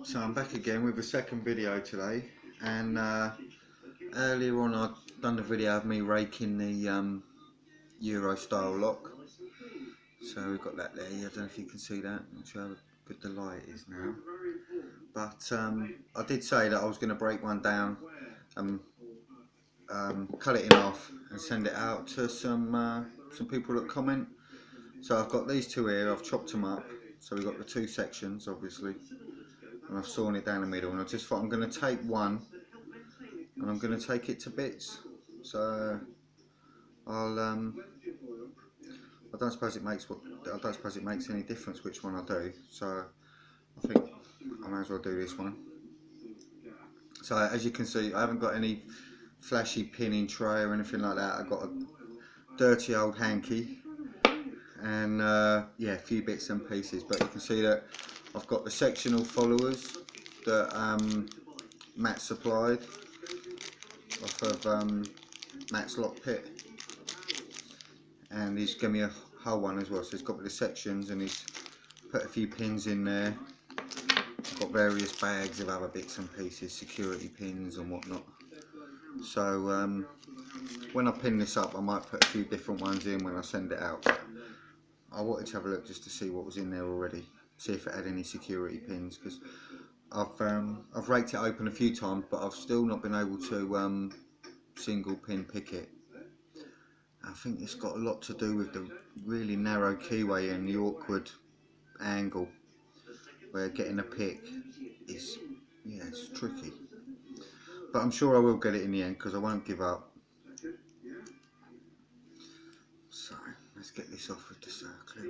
So I'm back again with a second video today, and earlier on I'd done the video of me raking the Euro style lock. So we've got that there. I don't know if you can see that. I'm not sure how good the light is now. But I did say that I was going to break one down and cut it in half and send it out to some people that comment. So I've got these two here. I've chopped them up. So we've got the two sections, obviously, and I've sawn it down the middle. And I just thought I'm going to take one and I'm going to take it to bits. So I don't suppose it makes any difference which one I do. So I think I may as well do this one. So as you can see, I haven't got any flashy pinning tray or anything like that. I've got a dirty old hanky and yeah, a few bits and pieces. But you can see that I've got the sectional followers that Matt supplied off of Matt's lock pit, and he's given me a whole one as well. So he's got the sections and he's put a few pins in there. I've got various bags of other bits and pieces, security pins and whatnot. So when I pin this up, I might put a few different ones in when I send it out. I wanted to have a look just to see what was in there already, see if it had any security pins, because I've raked it open a few times, but I've still not been able to single pin pick it. I think it's got a lot to do with the really narrow keyway and the awkward angle where getting a pick is, yeah, it's tricky. But I'm sure I will get it in the end because I won't give up. So let's get this off with the circlet.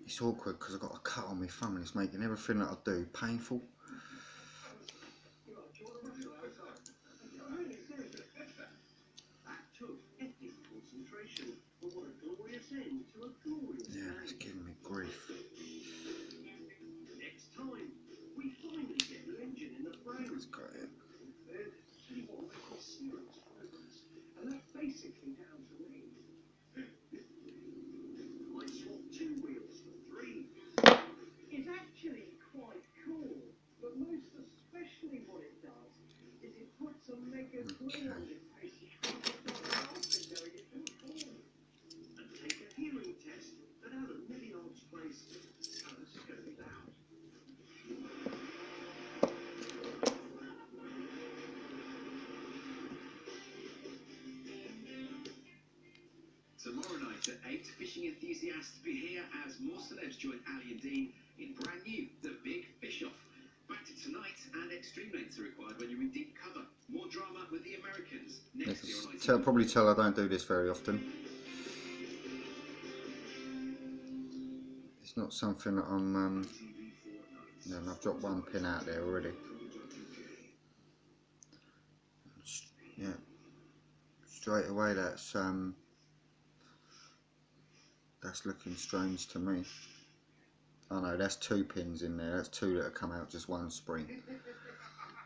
It's awkward because I've got a cut on my thumb and it's making everything that I do painful. Yeah, it's giving me grief. That's got it. Okay. Tomorrow night at 8, fishing enthusiasts be here as more celebs join Ali and Dean in brand new The Big Fish Off. Back to tonight, and extreme lengths are required when you're in deep cover. More drama with the Americans. Next year on ITV. Probably tell I don't do this very often. It's not something that I'm, you know, I've dropped one pin out there already. Yeah, straight away that's looking strange to me. Oh no, that's two pins in there. That's two that have come out just one spring.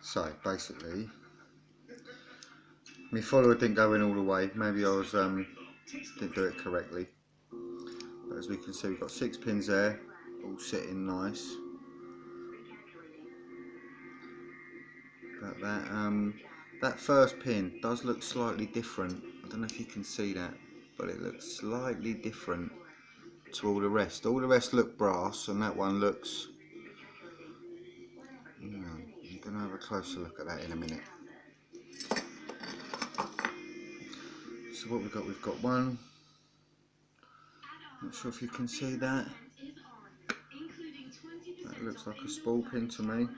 So basically, my follower didn't go in all the way. Maybe I was didn't do it correctly. But as we can see, we've got 6 pins there, all sitting nice. But that first pin does look slightly different. I don't know if you can see that, but it looks slightly different to all the rest. All the rest look brass, and that one looks, you know, I'm going to have a closer look at that in a minute. So what we've got one, not sure if you can see that. That looks like a spool pin to me.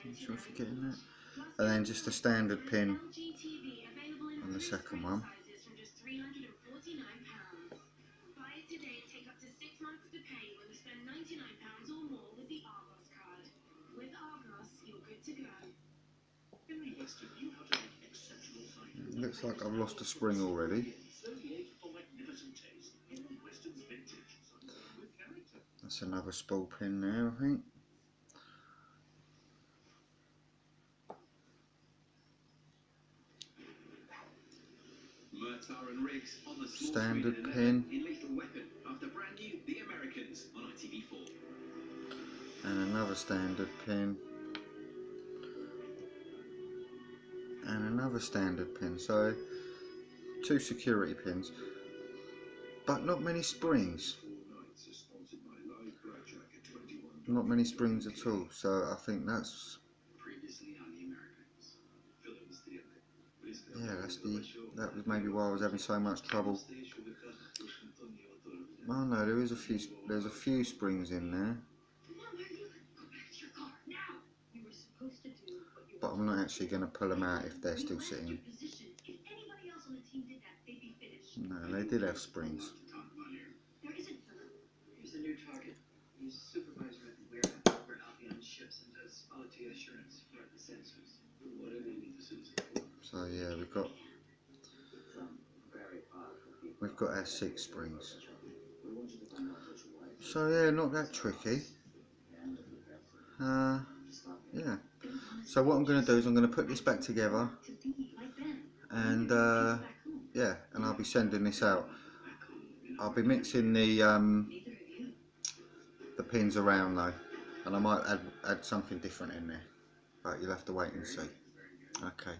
Not sure if you're getting that. And then just a standard pin on the second one. Looks like I've lost a spring already. That's another spool pin there, I think. Standard pin. And another standard pin. And another standard pin. So 2 security pins. But not many springs. Not many springs at all. So I think that's, yeah, that was maybe why I was having so much trouble. Oh no, there's a few springs in there, but I'm not actually going to pull them out if they're still sitting. No, they did have springs. So yeah, we've got our 6 springs. So yeah, not that tricky. Yeah. So what I'm going to do is I'm going to put this back together, and yeah, and I'll be sending this out. I'll be mixing the pins around though, and I might add something different in there, but you'll have to wait and see. Okay.